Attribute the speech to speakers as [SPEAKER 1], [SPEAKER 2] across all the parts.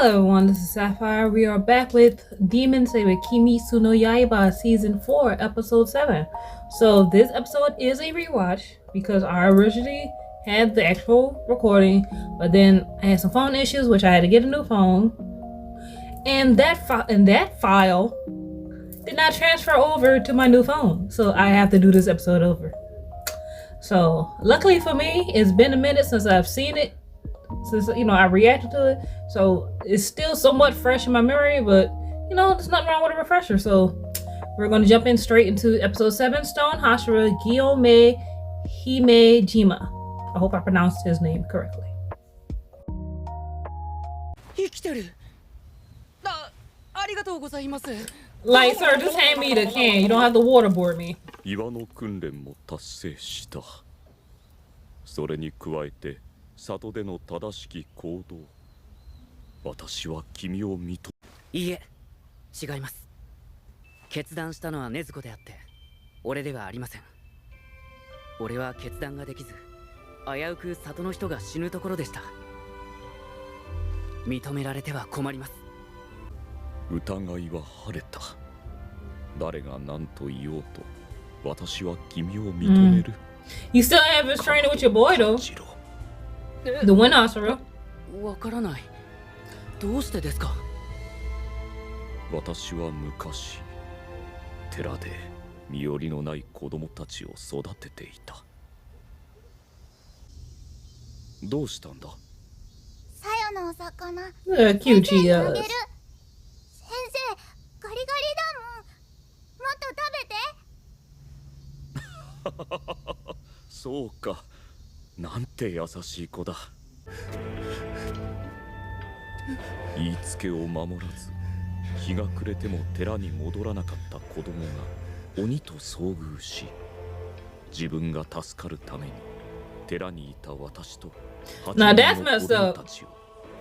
[SPEAKER 1] everyone, this is Sapphire. We are back with Demon Slayer Kimitsu no Yaiba Season 4, Episode 7. So this episode is a rewatch because I originally had the actual recording, but then I had some phone issues, which I had to get a new phone. And that file did not transfer over to my new phone, so I have to do this episode over. So luckily for me, it's been a minute since I've seen it. Since I reacted to it, so it's still somewhat fresh in my memory, but there's nothing wrong with a refresher. So we're going to jump in straight into episode 7, Stone Hashira Gyomei Himejima. I hope I pronounced his name correctly. Like, sir, just hand me the can. You don't have to waterboard me.
[SPEAKER 2] 里での正しき行動。私は君を認め。
[SPEAKER 3] いいえ、違います。決断したのは禰豆子であって、俺ではありません。俺は決断ができず、危うく里の人が死ぬところでした。認められては困ります。
[SPEAKER 2] 疑いは晴れた。誰が何と言おうと、私は君を認める。
[SPEAKER 1] You still have his training with your boy though. The Wind Hashira.
[SPEAKER 3] わからない。どうしてですか？
[SPEAKER 2] 私は昔、寺で身寄りのない子供たちを育てていた。どうしたんだ？
[SPEAKER 4] さよのお魚。
[SPEAKER 1] Cute she is.
[SPEAKER 4] 先生、ガリガリだもん。もっと食べて。
[SPEAKER 2] そうか。なんて優しい子だ。言いつけを守らず、日が暮れても寺に戻らなかった子供が鬼と遭遇し、自分が助かるために寺にいた私と8人の子供たちを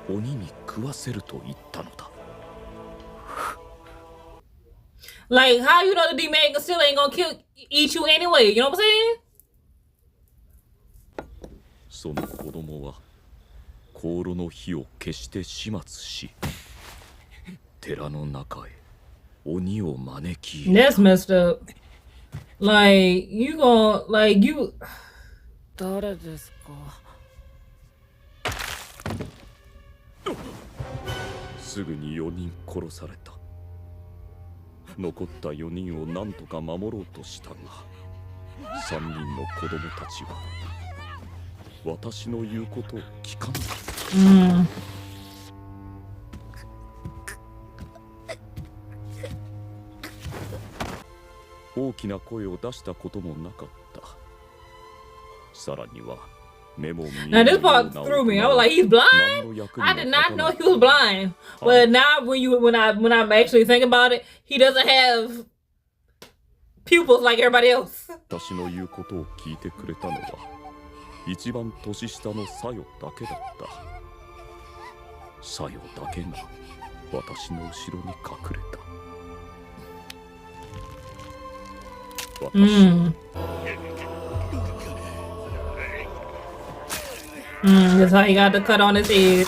[SPEAKER 2] 鬼に食わせると言ったのだ。
[SPEAKER 1] Like, how you know the demon still ain't gonna eat you anyway? You know what I'm saying?
[SPEAKER 2] その子供は香炉の火を消して始末し、寺の中へ鬼を招き入れた。
[SPEAKER 1] That's messed up. Like, you gonna, like, you...
[SPEAKER 3] 誰ですか？
[SPEAKER 2] すぐに4人殺された。残った4人を何とか守ろうとしたが、3人の子供たちは私の言うことを聞かなかった。大きな声を出したこともなかった。さらには目も見えない。
[SPEAKER 1] Now this part threw me. I was like, he's blind? I did not know he was blind. But now when I'm actually thinking about it, he doesn't have pupils like everybody else.
[SPEAKER 2] 私の言うことを聞いてくれたのは一番年下のサヨだけだった。サヨだけが私の後ろに隠れた。
[SPEAKER 1] That's how he got the cut on his head.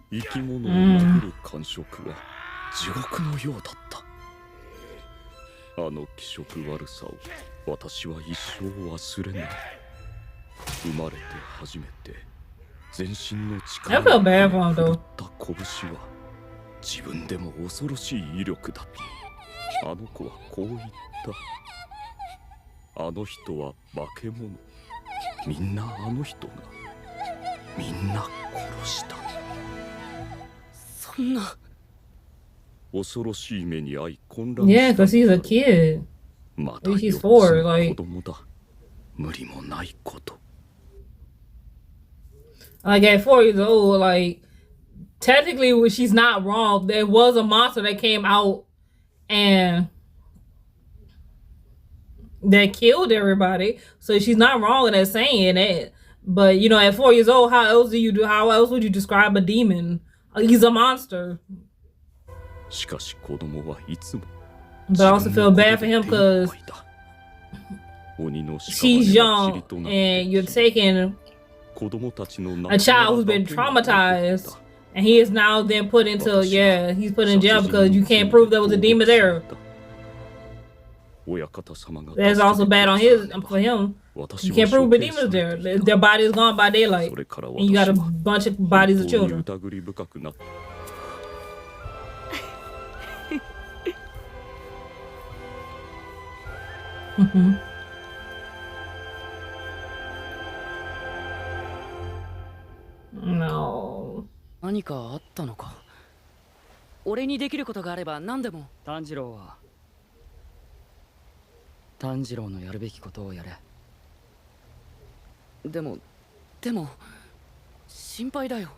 [SPEAKER 2] 生き物を殴る感触は地獄のようだった。あの気色悪さを私は一生忘れない。生まれて初めて全身の力を振った拳は自分でも恐ろしい威力だった。あの子はこう言った。あの人は化け物。みんなあの人がみんな殺した。
[SPEAKER 3] そんな。
[SPEAKER 2] 恐ろしい目に遭い混乱。
[SPEAKER 1] Yeah, because he's a kid.
[SPEAKER 2] また
[SPEAKER 1] He's 4, like.
[SPEAKER 2] 子供だ。無理もないこと。
[SPEAKER 1] Like at 4 years old, like technically she's not wrong. There was a monster that came out and that killed everybody. So she's not wrong in that saying that. But at 4 years old, how else would you describe a demon? He's a monster.
[SPEAKER 2] しかし子供はいつも
[SPEAKER 1] But I also feel bad for him because she's young and you're taking a child who's been traumatized and he is now then put into he's put in jail because you can't prove there was a demon there. That's also bad on for him. You can't prove a demon there. Their body is gone by daylight and you got a bunch of bodies of children. No.
[SPEAKER 3] 何かあったのか。俺にできることがあれば何でも。炭治郎は炭治郎のやるべきことをやれ。でも心配だよ。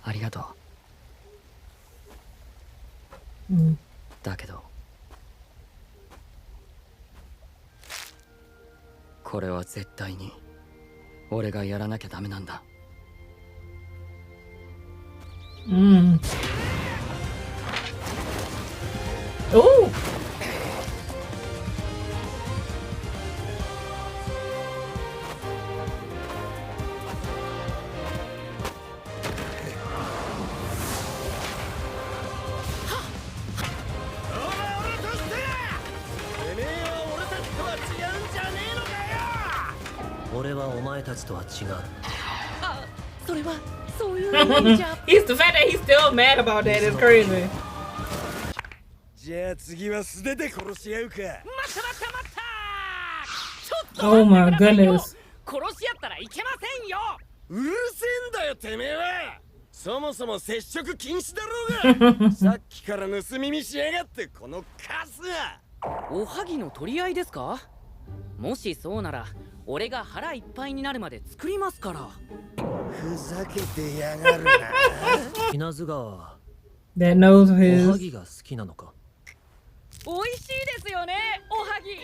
[SPEAKER 3] ありがとう。だけどこれは絶対に俺がやらなきゃダメなんだ。
[SPEAKER 1] Oh. He's the fact that he's still mad about that is crazy. Oh my goodness.
[SPEAKER 3] 殺し合ったらいけませんよ。
[SPEAKER 5] うるせえんだよてめえは。そもそも接触禁止だろうが。さっきから盗み見しやがってこのカスが。
[SPEAKER 3] おはぎの取り合いですか？もしそうなら俺が腹いっぱいになるまで作りますから。
[SPEAKER 5] ふざけてやがるな。
[SPEAKER 6] 稲津川。
[SPEAKER 1] That knows his.
[SPEAKER 6] おはぎが好きなのか。
[SPEAKER 3] 美味しいですよね、おはぎ。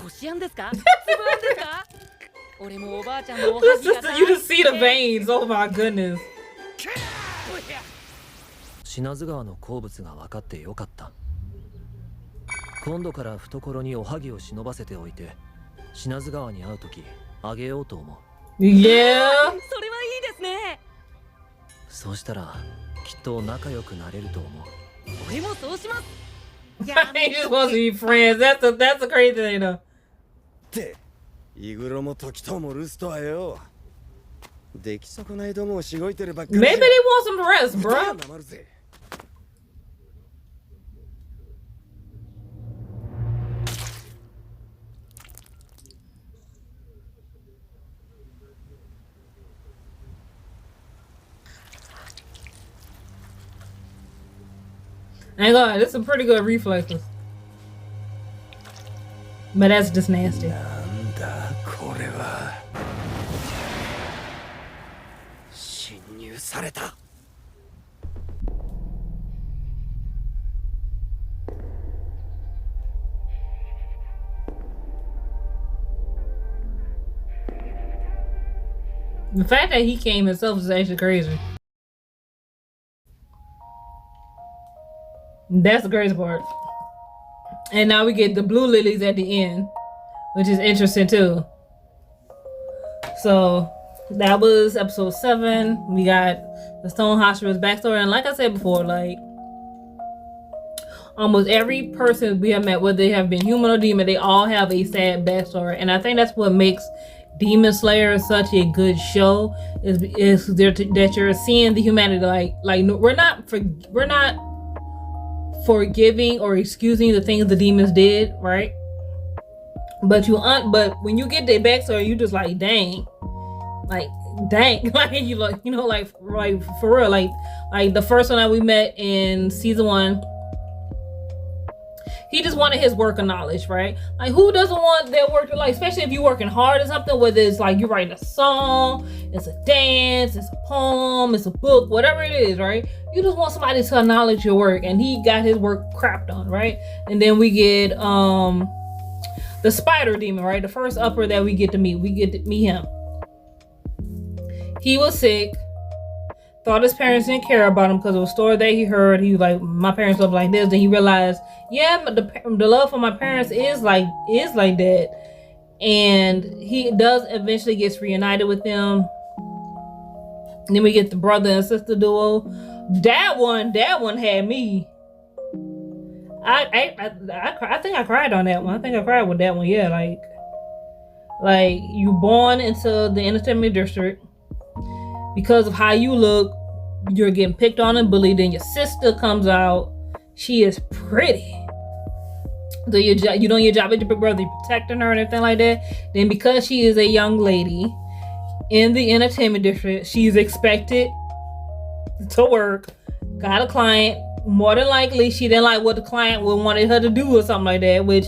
[SPEAKER 3] こしあんですか？つぶあんですか？俺もおばあちゃんのおはぎが大好き。
[SPEAKER 1] You just see the veins. Oh my goodness.
[SPEAKER 6] 品津川の好物が分かってよかった。今度から懐におはぎを忍ばせておいて、品津川に会うときあげようと思う。
[SPEAKER 1] Yeah.
[SPEAKER 3] それはいいですね。
[SPEAKER 6] そうしたらきっと仲良くなれると思う。
[SPEAKER 3] 俺もそうします。
[SPEAKER 1] He just wants to be friends. That's a crazy thing though.
[SPEAKER 5] ってイグロも時ともルスとはよ。出来損ないどもをしごいてるばっかり。
[SPEAKER 1] Maybe they want some rest, bro. I ain't gonna lie, this is some pretty good reflexes. But that's just nasty.
[SPEAKER 5] なんだこれは。侵入された。
[SPEAKER 1] The fact that he came himself is actually crazy. That's the crazy part. And now we get the blue lilies at the end, which is interesting too. So that was episode 7. We got the Stone Hashira's backstory, and like I said before, like almost every person we have met, whether they have been human or demon, they all have a sad backstory, and I think that's what makes Demon Slayer such a good show. Is that you're seeing the humanity, like we're not forgiving or excusing the things the demons did, right? But when you get their backstory, you just like dang, like you like, you know, like for real, like the first one that we met in season 1, he just wanted his work of knowledge, right? Like who doesn't want their work of, like, especially if you're working hard or something, whether it's like you're writing a song, it's a dance, it's a poem, it's a book, whatever it is, right? You just want somebody to acknowledge your work, and he got his work crapped on, right? And then we get the spider demon, right? The first upper that we get to meet him. He was sick. thought his parents didn't care about him because of a story that he heard. He was like, my parents love like this. Then he realized, yeah, the love for my parents is like that. And he does eventually gets reunited with them. And then we get the brother and sister duo. That one had me. I think I cried on that one. I think I cried with that one. Yeah, like you born into the entertainment district. Because of how you look, you're getting picked on and bullied. Then your sister comes out. She is pretty. So you doing your job with your big brother, you're protecting her and everything like that. Then because she is a young lady in the entertainment district, she's expected to work. Got a client. More than likely, she didn't like what the client would wanted her to do or something like that. Which,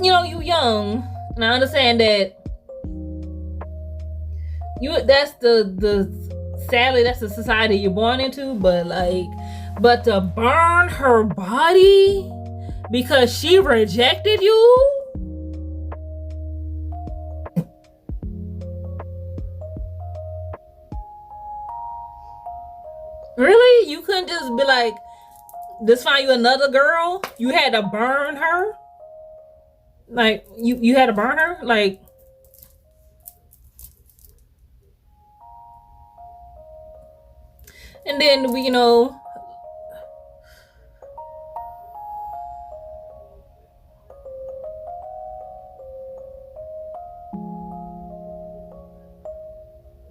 [SPEAKER 1] you young, and I understand that. That's the sadly that's the society you're born into. But to burn her body because she rejected you. Really? You couldn't just be like, let's find you another girl? You had to burn her? Like, you had to burn her? Like, and then we,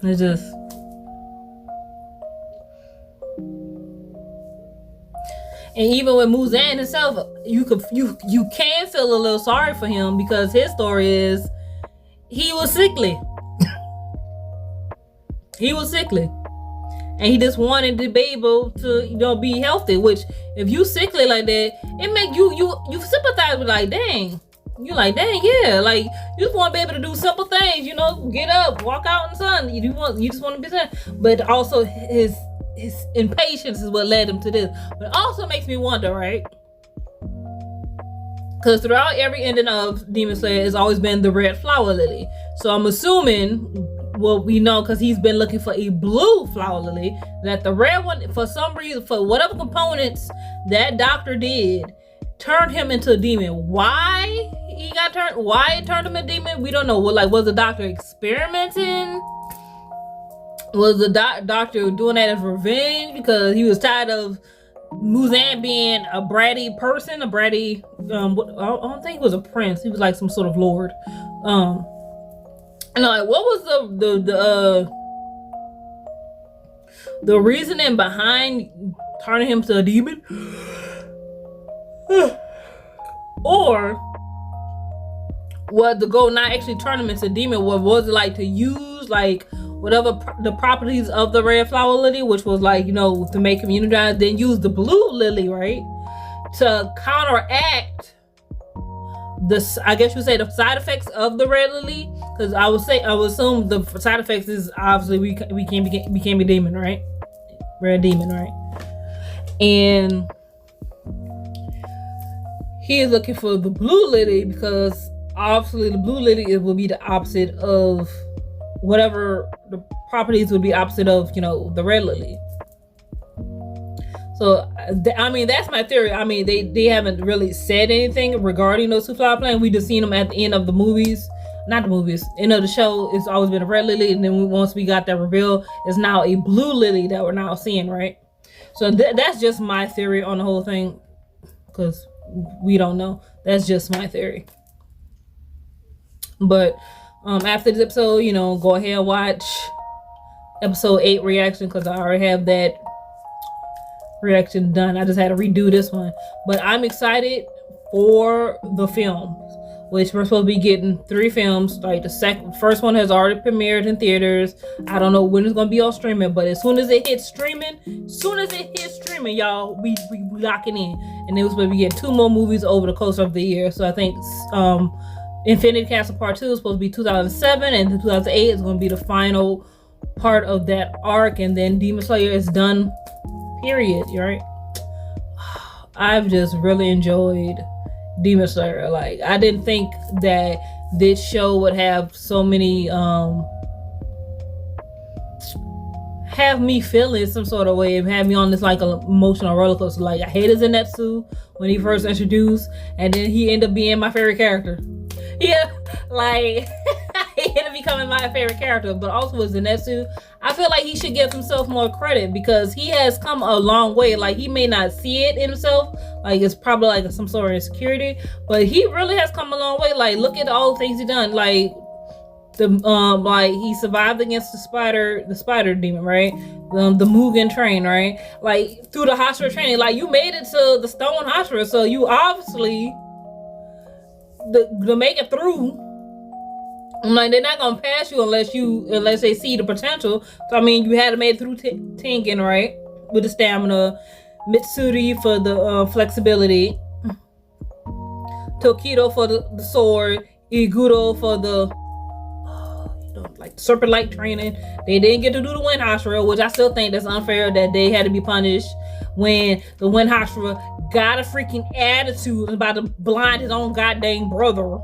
[SPEAKER 1] it's just, and even with Muzan himself, you can feel a little sorry for him because his story is he was sickly. He was sickly. And he just wanted to be able to, be healthy. Which, if you sickly like that, it make you sympathize with like, dang. You like, dang, yeah. Like, you just want to be able to do simple things. Get up, walk out in the sun. You just want to be sun. But also his impatience is what led him to this. But it also makes me wonder, right? Because throughout every ending of Demon Slayer, it's always been the red flower lily. So I'm assuming, well, we know because he's been looking for a blue flower lily, that the red one, for some reason, for whatever components that doctor did, turned him into a demon. Why it turned him into a demon, we don't know. Was the doctor experimenting? Was the doctor doing that as revenge because he was tired of Muzan being a bratty person, I don't think he was a prince. He was like some sort of lord. And what was the reasoning behind turning him to a demon? Or was the goal not actually turn him into a demon? What was it like to use whatever the properties of the red flower lily, which was to make him energized, then use the blue lily, right, to counteract I guess you say the side effects of the red lily, because I would assume the side effects is obviously we became a demon, right? Red demon, right? And he is looking for the blue lily because obviously the blue lily will be the opposite of whatever the properties would be opposite of the red lily. So, that's my theory. They haven't really said anything regarding those two flower plants. We just seen them at the end of the movies. Not the movies. End of the show, it's always been a red lily. And then once we got that reveal, it's now a blue lily that we're now seeing, right? So that's just my theory on the whole thing. Because we don't know. That's just my theory. But after this episode, go ahead and watch episode 8 reaction. Because I already have that reaction done. I just had to redo this one, but I'm excited for the film, which we're supposed to be getting 3 films. Like the first one has already premiered in theaters. I don't know when it's gonna be on streaming, but as soon as it hits streaming, y'all, we locking in. And then we're supposed to be getting 2 more movies over the course of the year. So I think Infinity Castle Part 2 is supposed to be 2007, and 2008 is going to be the final part of that arc, and then Demon Slayer is done. Period, right? I've just really enjoyed Demon Slayer. I didn't think that this show would have so many have me feeling some sort of way and have me on this like emotional roller coaster. Like I hated Zenitsu when he first introduced, and then he ended up being my favorite character. Yeah, like he ended up becoming my favorite character. But also with Zenitsu, I feel like he should give himself more credit because he has come a long way. Like he may not see it in himself, like it's probably like some sort of insecurity, but he really has come a long way. Like look at all the things he done. Like like he survived against the spider demon, right? The Mugen train, right? Like through the Hashira training, like you made it to the Stone Hashira, so you obviously to make it through. I'm like they're not gonna pass you unless they see the potential. So I mean, you had to make it through Tengen, right? With the stamina, Mitsuri for the flexibility, Tokido for the sword, Iguro for the like serpent light training. They didn't get to do the Wind Hashira, which I still think that's unfair that they had to be punished when the Wind Hashira got a freaking attitude about to blind his own goddamn brother.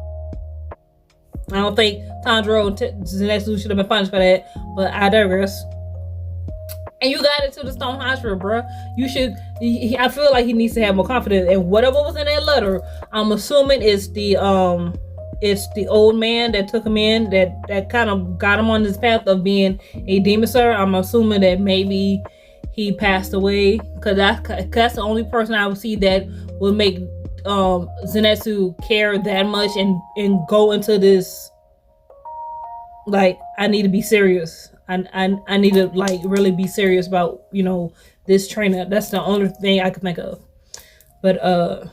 [SPEAKER 1] I don't think Tanjiro and Zenitsu should have been punished for that, but I digress. And you got it to the Stone Hashira, bro. You should. I feel like he needs to have more confidence. And whatever was in that letter, I'm assuming it's the old man that took him in, that kind of got him on this path of being a demon slayer. I'm assuming that maybe he passed away, because that's the only person I would see that would make Zenitsu care that much and go into this like I need to be serious. I need to like really be serious about this trainer. That's the only thing I can think of. But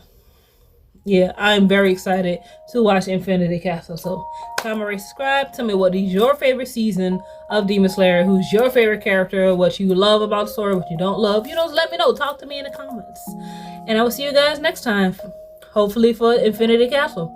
[SPEAKER 1] yeah, I'm very excited to watch Infinity Castle. So comment, rate, subscribe. Tell me what is your favorite season of Demon Slayer. Who's your favorite character? What you love about the story, what you don't love. Let me know. Talk to me in the comments. And I will see you guys next time. Hopefully for Infinity Castle.